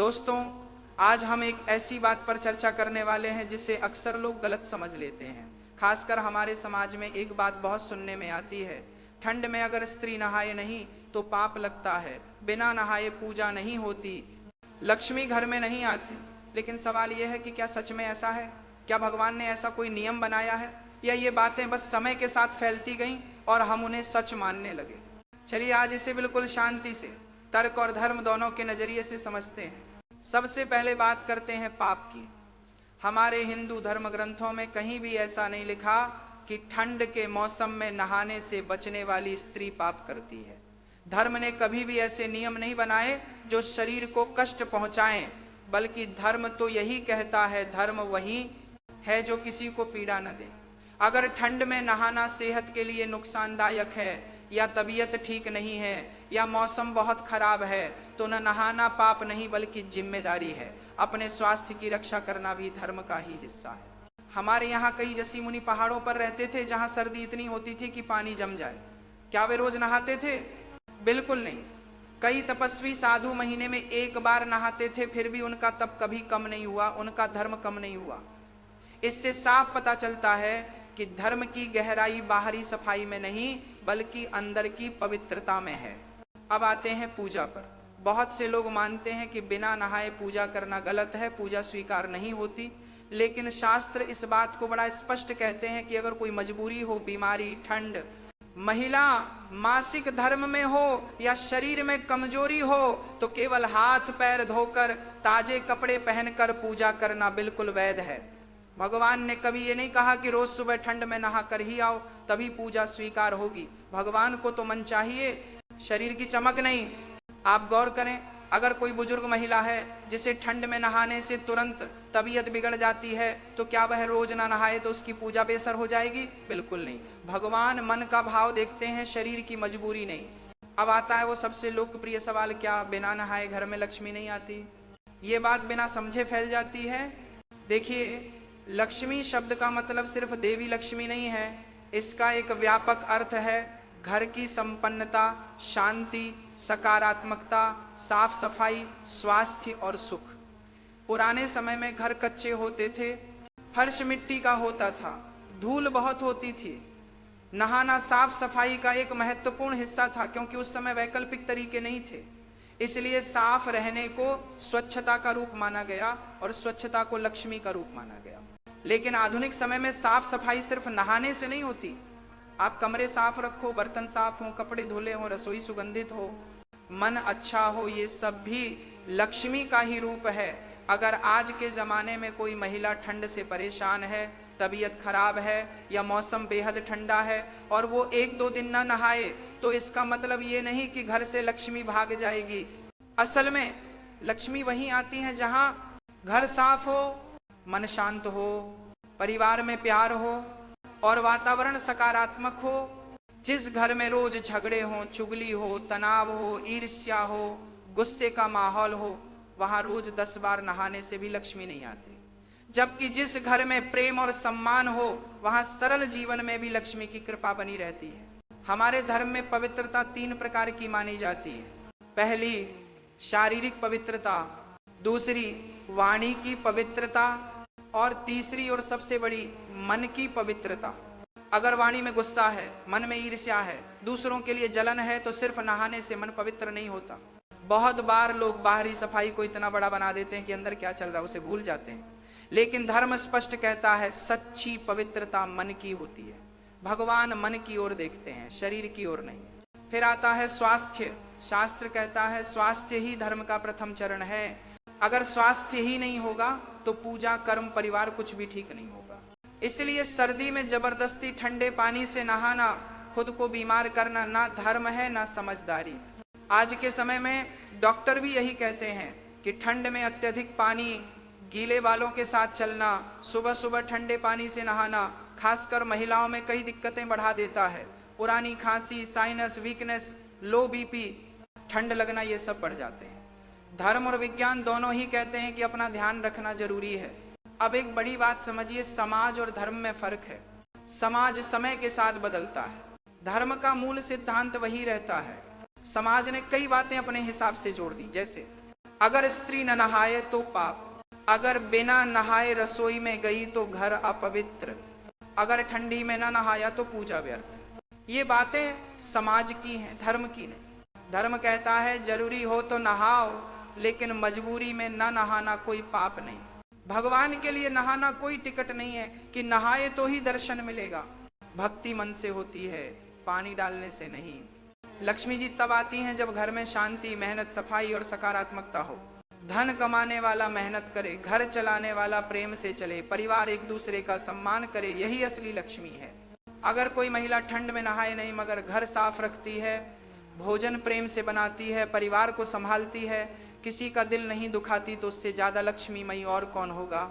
दोस्तों, आज हम एक ऐसी बात पर चर्चा करने वाले हैं जिसे अक्सर लोग गलत समझ लेते हैं। खासकर हमारे समाज में एक बात बहुत सुनने में आती है, ठंड में अगर स्त्री नहाए नहीं तो पाप लगता है, बिना नहाए पूजा नहीं होती, लक्ष्मी घर में नहीं आती। लेकिन सवाल यह है कि क्या सच में ऐसा है? क्या भगवान ने ऐसा कोई नियम बनाया है, या ये बातें बस समय के साथ फैलती गईं और हम उन्हें सच मानने लगे? चलिए आज इसे बिल्कुल शांति से, तर्क और धर्म दोनों के नजरिए से समझते हैं। सबसे पहले बात करते हैं पाप की। हमारे हिंदू धर्म ग्रंथों में कहीं भी ऐसा नहीं लिखा कि ठंड के मौसम में नहाने से बचने वाली स्त्री पाप करती है। धर्म ने कभी भी ऐसे नियम नहीं बनाए जो शरीर को कष्ट पहुंचाएं, बल्कि धर्म तो यही कहता है, धर्म वही है जो किसी को पीड़ा न दे। अगर ठंड में नहाना सेहत के लिए नुकसानदायक है, या तबीयत ठीक नहीं है, या मौसम बहुत खराब है, तो न नहाना पाप नहीं बल्कि जिम्मेदारी है। अपने स्वास्थ्य की रक्षा करना भी धर्म का ही हिस्सा है। हमारे यहाँ कई ऋषि मुनि पहाड़ों पर रहते थे जहाँ सर्दी इतनी होती थी कि पानी जम जाए। क्या वे रोज नहाते थे? बिल्कुल नहीं। कई तपस्वी साधु महीने में एक बार नहाते थे, फिर भी उनका तप कभी कम नहीं हुआ, उनका धर्म कम नहीं हुआ। इससे साफ पता चलता है कि धर्म की गहराई बाहरी सफाई में नहीं बल्कि अंदर की पवित्रता में है। अब आते हैं पूजा पर। बहुत से लोग मानते हैं कि बिना नहाए पूजा करना गलत है, पूजा स्वीकार नहीं होती। लेकिन शास्त्र इस बात को बड़ा स्पष्ट कहते हैं कि अगर कोई मजबूरी हो, बीमारी, ठंड, महिला मासिक धर्म में हो या शरीर में कमजोरी हो, तो केवल हाथ पैर धोकर ताजे कपड़े पहनकर पूजा करना बिल्कुल वैध है। भगवान ने कभी ये नहीं कहा कि रोज सुबह ठंड में नहा कर ही आओ तभी पूजा स्वीकार होगी। भगवान को तो मन चाहिए, शरीर की चमक नहीं। आप गौर करें, अगर कोई बुजुर्ग महिला है जिसे ठंड में नहाने से तुरंत तबीयत बिगड़ जाती है, तो क्या वह रोज ना नहाए तो उसकी पूजा बेसर हो जाएगी? बिल्कुल नहीं। भगवान मन का भाव देखते हैं, शरीर की मजबूरी नहीं। अब आता है वो सबसे लोकप्रिय सवाल, क्या बिना नहाए घर में लक्ष्मी नहीं आती? ये बात बिना समझे फैल जाती है। देखिए, लक्ष्मी शब्द का मतलब सिर्फ देवी लक्ष्मी नहीं है, इसका एक व्यापक अर्थ है घर की संपन्नता, शांति, सकारात्मकता, साफ सफाई, स्वास्थ्य और सुख। पुराने समय में घर कच्चे होते थे, फर्श मिट्टी का होता था, धूल बहुत होती थी। नहाना साफ सफाई का एक महत्वपूर्ण हिस्सा था, क्योंकि उस समय वैकल्पिक तरीके नहीं थे। इसलिए साफ रहने को स्वच्छता का रूप माना गया और स्वच्छता को लक्ष्मी का रूप माना गया। लेकिन आधुनिक समय में साफ सफाई सिर्फ नहाने से नहीं होती। आप कमरे साफ रखो, बर्तन साफ हो, कपड़े धुले हो, रसोई सुगंधित हो, मन अच्छा हो, ये सब भी लक्ष्मी का ही रूप है। अगर आज के ज़माने में कोई महिला ठंड से परेशान है, तबीयत खराब है या मौसम बेहद ठंडा है और वो 1-2 दिन ना नहाए, तो इसका मतलब ये नहीं कि घर से लक्ष्मी भाग जाएगी। असल में लक्ष्मी वहीं आती हैं जहाँ घर साफ हो, मन शांत हो, परिवार में प्यार हो और वातावरण सकारात्मक हो। जिस घर में रोज झगड़े हो, चुगली हो, तनाव हो, ईर्ष्या हो, गुस्से का माहौल हो, वहां रोज 10 बार नहाने से भी लक्ष्मी नहीं आती। जबकि जिस घर में प्रेम और सम्मान हो, वहां सरल जीवन में भी लक्ष्मी की कृपा बनी रहती है। हमारे धर्म में पवित्रता 3 प्रकार की मानी जाती है। पहली शारीरिक पवित्रता, दूसरी वाणी की पवित्रता और तीसरी और सबसे बड़ी मन की पवित्रता। अगर वाणी में गुस्सा है, मन में ईर्ष्या है, दूसरों के लिए जलन है, तो सिर्फ नहाने से मन पवित्र नहीं होता। बहुत बार लोग बाहरी सफाई को इतना बड़ा बना देते हैं कि अंदर क्या चल रहा है उसे भूल जाते हैं। लेकिन धर्म स्पष्ट कहता है, सच्ची पवित्रता मन की होती है। भगवान मन की ओर देखते हैं, शरीर की ओर नहीं। फिर आता है स्वास्थ्य। शास्त्र कहता है स्वास्थ्य ही धर्म का प्रथम चरण है। अगर स्वास्थ्य ही नहीं होगा तो पूजा, कर्म, परिवार कुछ भी ठीक नहीं होगा। इसलिए सर्दी में जबरदस्ती ठंडे पानी से नहाना, खुद को बीमार करना ना धर्म है ना समझदारी। आज के समय में डॉक्टर भी यही कहते हैं कि ठंड में अत्यधिक पानी, गीले बालों के साथ चलना, सुबह सुबह ठंडे पानी से नहाना खासकर महिलाओं में कई दिक्कतें बढ़ा देता है। पुरानी खांसी, साइनस, वीकनेस, लो बीपी, ठंड लगना, ये सब बढ़ जाते हैं। धर्म और विज्ञान दोनों ही कहते हैं कि अपना ध्यान रखना जरूरी है। अब एक बड़ी बात समझिए, समाज और धर्म में फर्क है। समाज समय के साथ बदलता है, धर्म का मूल सिद्धांत वही रहता है। समाज ने कई बातें अपने हिसाब से जोड़ दी, जैसे अगर स्त्री न नहाए तो पाप, अगर बिना नहाए रसोई में गई तो घर अपवित्र, अगर ठंडी में न नहाया तो पूजा व्यर्थ। ये बातें समाज की हैं, धर्म की नहीं। धर्म कहता है जरूरी हो तो नहाओ, लेकिन मजबूरी में न नहाना कोई पाप नहीं। भगवान के लिए नहाना कोई टिकट नहीं है कि नहाए तो ही दर्शन मिलेगा। भक्ति मन से होती है, पानी डालने से नहीं। लक्ष्मी जी तब आती हैं जब घर में शांति, मेहनत, सफाई और सकारात्मकता हो। धन कमाने वाला मेहनत करे, घर चलाने वाला प्रेम से चले, परिवार एक दूसरे का सम्मान करे, यही असली लक्ष्मी है। अगर कोई महिला ठंड में नहाए नहीं मगर घर साफ रखती है, भोजन प्रेम से बनाती है, परिवार को संभालती है, किसी का दिल नहीं दुखाती, तो उससे ज्यादा लक्ष्मीमयी और कौन होगा।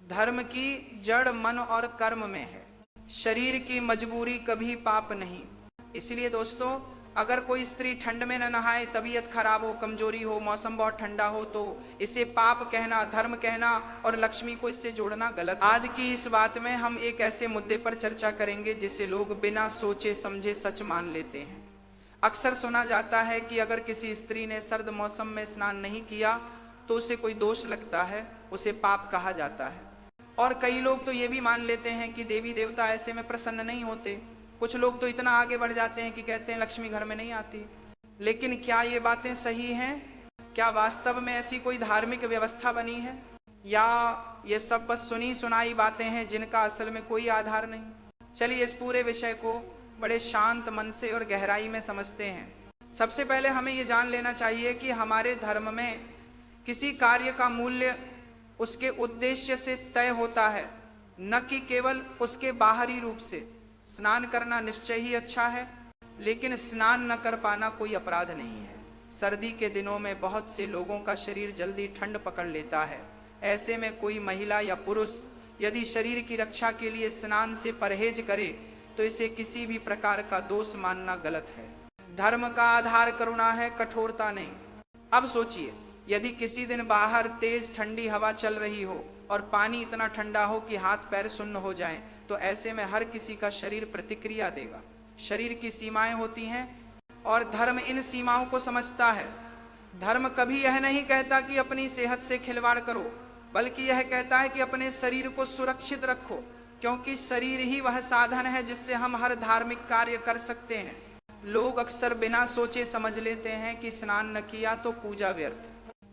धर्म की जड़ मन और कर्म में है। शरीर की मजबूरी कभी पाप नहीं। इसलिए दोस्तों, अगर कोई स्त्री ठंड में न नहाए, तबीयत खराब हो, कमजोरी हो, मौसम बहुत ठंडा हो, तो इसे पाप कहना, धर्म कहना और लक्ष्मी को इससे जोड़ना गलत। आज की इस बात में हम एक ऐसे मुद्दे पर चर्चा करेंगे जिसे लोग बिना सोचे समझे सच मान लेते हैं। अक्सर सुना जाता है कि अगर किसी स्त्री ने सर्द मौसम में स्नान नहीं किया तो उसे कोई दोष लगता है, उसे पाप कहा जाता है। और कई लोग तो ये भी मान लेते हैं कि देवी देवता ऐसे में प्रसन्न नहीं होते। कुछ लोग तो इतना आगे बढ़ जाते हैं कि कहते हैं लक्ष्मी घर में नहीं आती। लेकिन क्या ये बातें सही हैं? क्या वास्तव में ऐसी कोई धार्मिक व्यवस्था बनी है, या ये सब बस सुनी सुनाई बातें हैं जिनका असल में कोई आधार नहीं? चलिए इस पूरे विषय को बड़े शांत मन से और गहराई में समझते हैं। सबसे पहले हमें ये जान लेना चाहिए कि हमारे धर्म में किसी कार्य का मूल्य उसके उद्देश्य से तय होता है, न कि केवल उसके बाहरी रूप से। स्नान करना निश्चय ही अच्छा है, लेकिन स्नान न कर पाना कोई अपराध नहीं है। सर्दी के दिनों में बहुत से लोगों का शरीर जल्दी ठंड पकड़ लेता है। ऐसे में कोई महिला या पुरुष यदि शरीर की रक्षा के लिए स्नान से परहेज करे तो इसे किसी भी प्रकार का दोष मानना गलत है। धर्म का आधार करुणा है, कठोरता नहीं। अब सोचिए, यदि किसी दिन बाहर तेज ठंडी हवा चल रही हो और पानी इतना ठंडा हो कि हाथ पैर सुन्न हो जाएं, तो ऐसे में हर किसी का शरीर प्रतिक्रिया देगा। शरीर की सीमाएं होती हैं और धर्म इन सीमाओं को समझता है। धर्म कभी यह नहीं कहता कि अपनी सेहत से खिलवाड़ करो, बल्कि यह कहता है कि अपने शरीर को सुरक्षित रखो, क्योंकि शरीर ही वह साधन है जिससे हम हर धार्मिक कार्य कर सकते हैं। लोग अक्सर बिना सोचे समझ लेते हैं कि स्नान न किया तो पूजा व्यर्थ,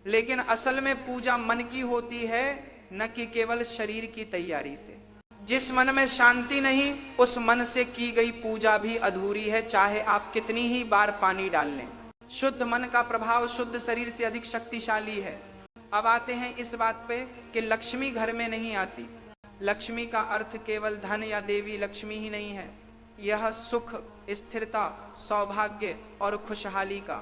लेकिन असल में पूजा मन की होती है, न कि केवल शरीर की तैयारी से। जिस मन में शांति नहीं, उस मन से की गई पूजा भी अधूरी है, चाहे आप कितनी ही बार पानी डाल लें। शुद्ध मन का प्रभाव शुद्ध शरीर से अधिक शक्तिशाली है। अब आते हैं इस बात पे कि लक्ष्मी घर में नहीं आती। लक्ष्मी का अर्थ केवल धन या देवी लक्ष्मी ही नहीं है, यह सुख, स्थिरता, सौभाग्य और खुशहाली का